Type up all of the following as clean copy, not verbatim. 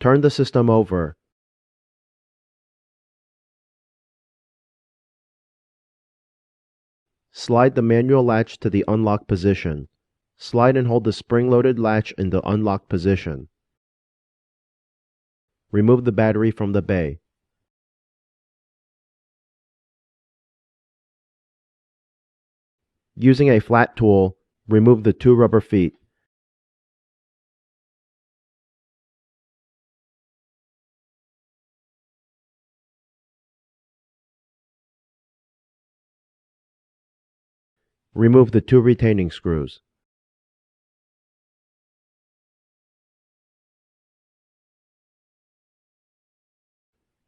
Turn the system over. Slide the manual latch to the unlock position. Slide and hold the spring-loaded latch in the unlock position. Remove the battery from the bay. Using a flat tool, remove the 2 rubber feet. Remove the 2 retaining screws.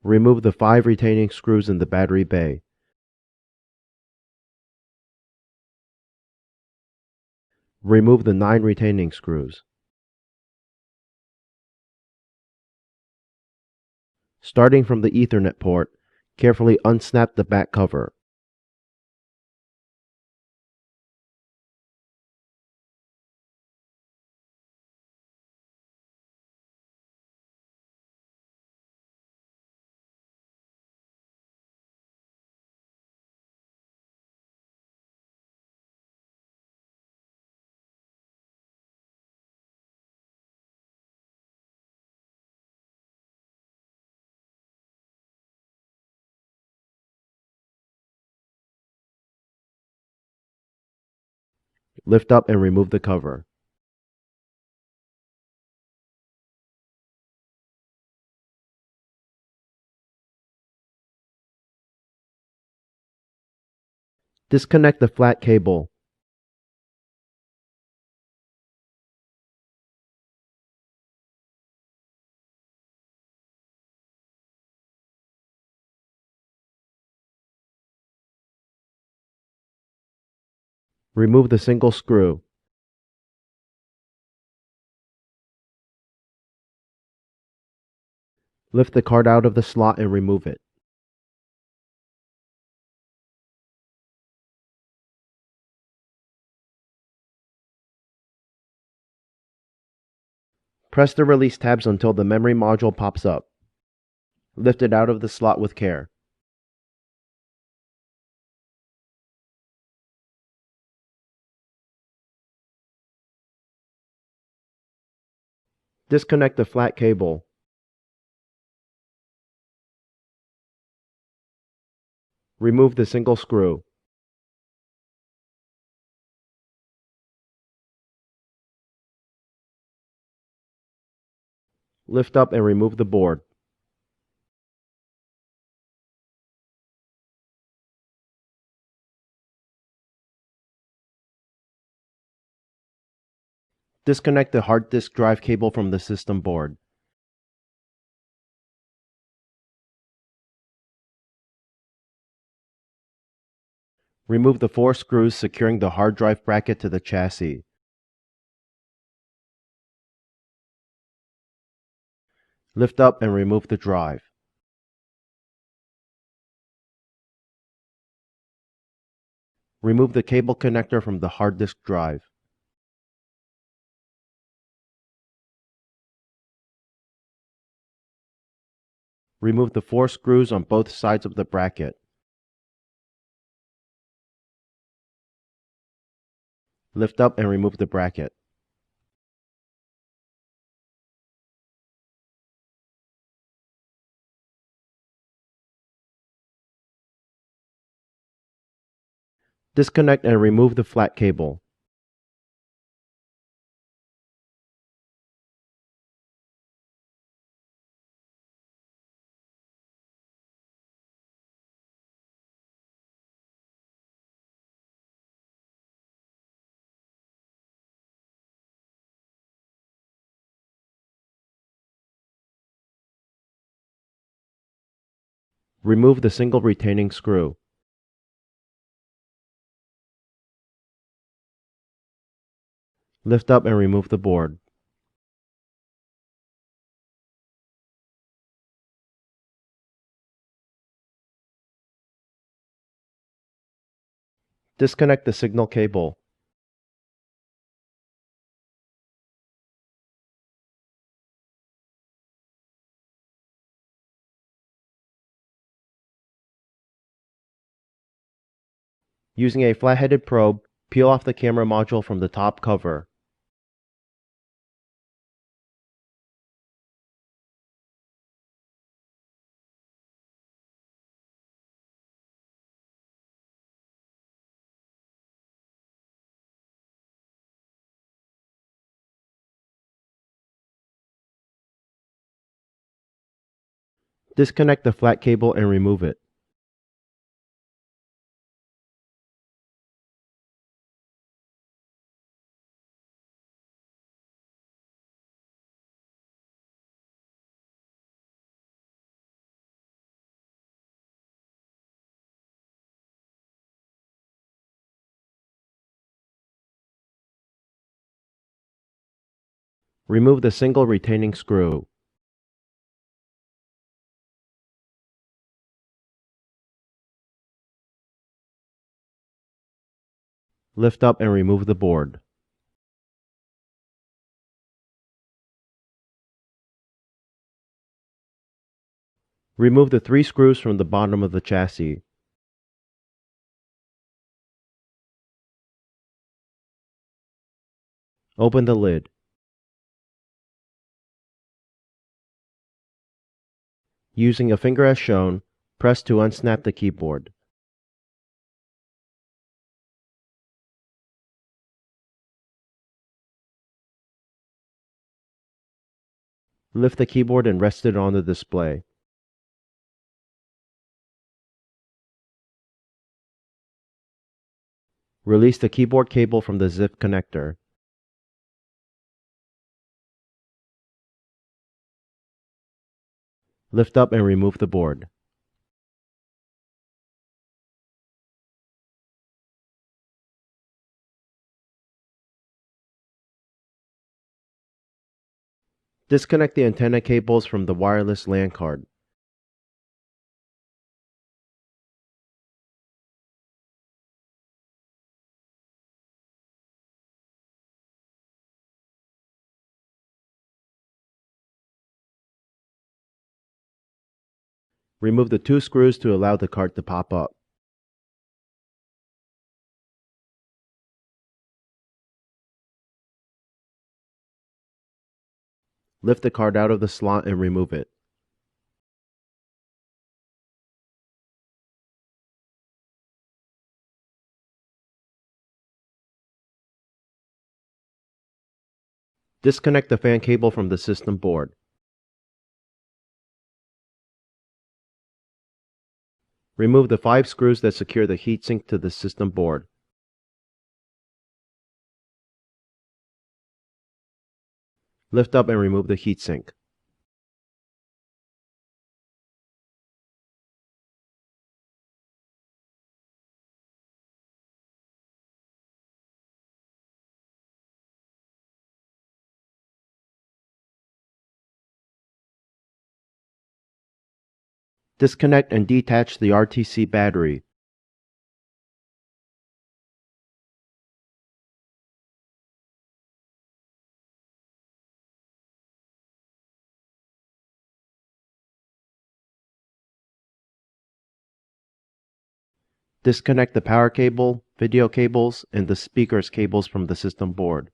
Remove the 5 retaining screws in the battery bay. Remove the 9 retaining screws. Starting from the Ethernet port, carefully unsnap the back cover. Lift up and remove the cover. Disconnect the flat cable. Remove the single screw. Lift the card out of the slot and remove it. Press the release tabs until the memory module pops up. Lift it out of the slot with care. Disconnect the flat cable. Remove the single screw. Lift up and remove the board. Disconnect the hard disk drive cable from the system board. Remove the 4 screws securing the hard drive bracket to the chassis. Lift up and remove the drive. Remove the cable connector from the hard disk drive. Remove the 4 screws on both sides of the bracket. Lift up and remove the bracket. Disconnect and remove the flat cable. Remove the single retaining screw. Lift up and remove the board. Disconnect the signal cable. Using a flat-headed probe, peel off the camera module from the top cover. Disconnect the flat cable and remove it. Remove the single retaining screw. Lift up and remove the board. Remove the 3 screws from the bottom of the chassis. Open the lid. Using a finger as shown, press to unsnap the keyboard. Lift the keyboard and rest it on the display. Release the keyboard cable from the zip connector. Lift up and remove the board. Disconnect the antenna cables from the wireless LAN card. Remove the 2 screws to allow the card to pop up. Lift the card out of the slot and remove it. Disconnect the fan cable from the system board. Remove the 5 screws that secure the heatsink to the system board. Lift up and remove the heatsink. Disconnect and detach the RTC battery. Disconnect the power cable, video cables, and the speakers cables from the system board.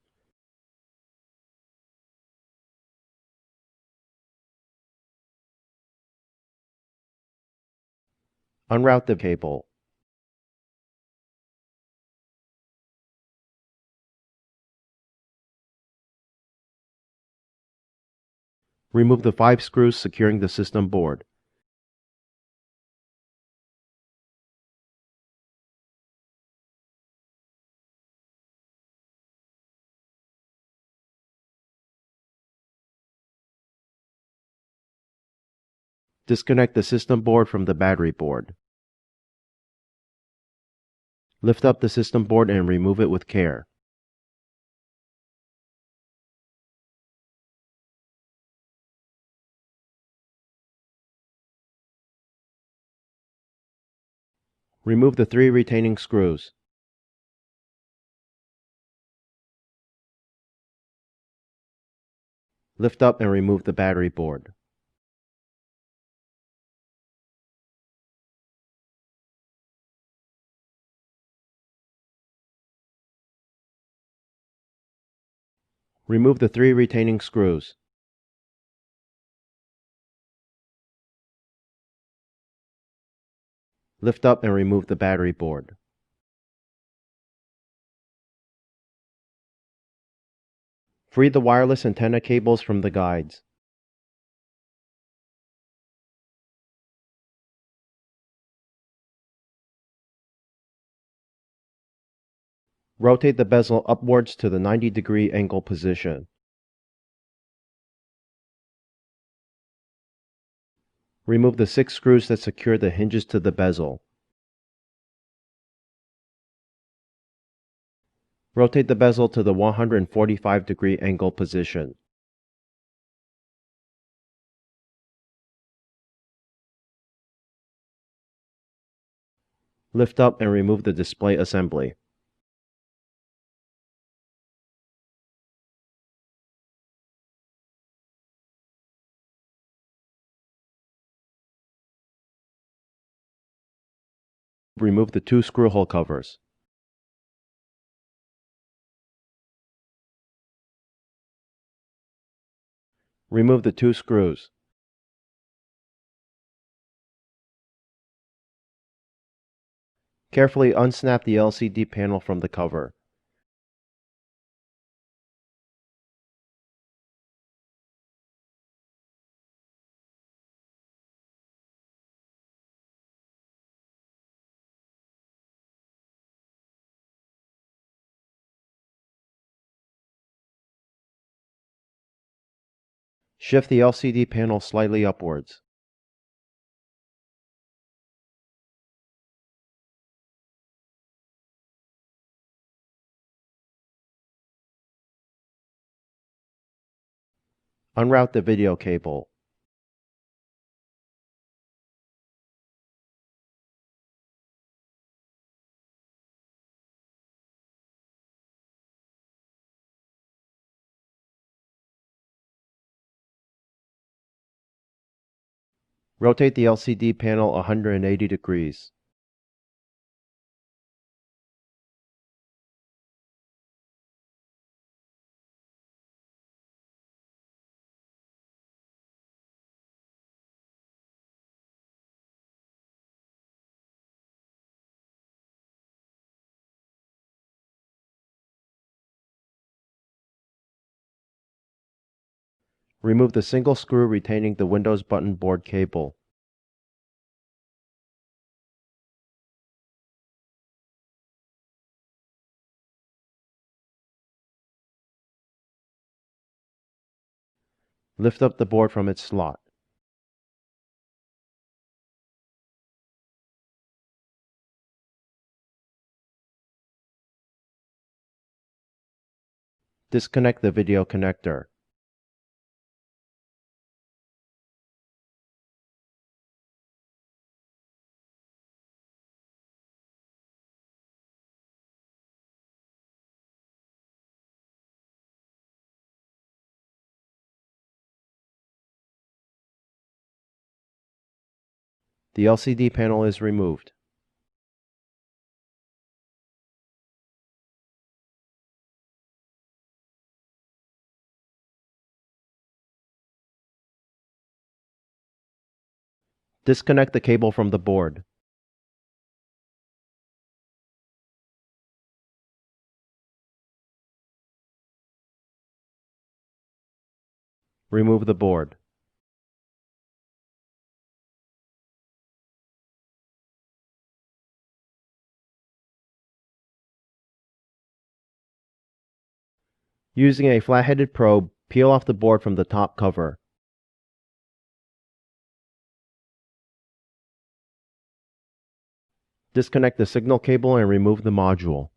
Unroute the cable. Remove the 5 screws securing the system board. Disconnect the system board from the battery board. Lift up the system board and remove it with care. Remove the 3 retaining screws. Lift up and remove the battery board. Remove the 3 retaining screws. Lift up and remove the battery board. Free the wireless antenna cables from the guides. Rotate the bezel upwards to the 90-degree angle position. Remove the 6 screws that secure the hinges to the bezel. Rotate the bezel to the 145-degree angle position. Lift up and remove the display assembly. Remove the 2 screw hole covers. Remove the 2 screws. Carefully unsnap the LCD panel from the cover. Shift the LCD panel slightly upwards. Unroute the video cable. Rotate the LCD panel 180 degrees. Remove the single screw retaining the Windows button board cable. Lift up the board from its slot. Disconnect the video connector. The LCD panel is removed. Disconnect the cable from the board. Remove the board. Using a flat-headed probe, peel off the board from the top cover. Disconnect the signal cable and remove the module.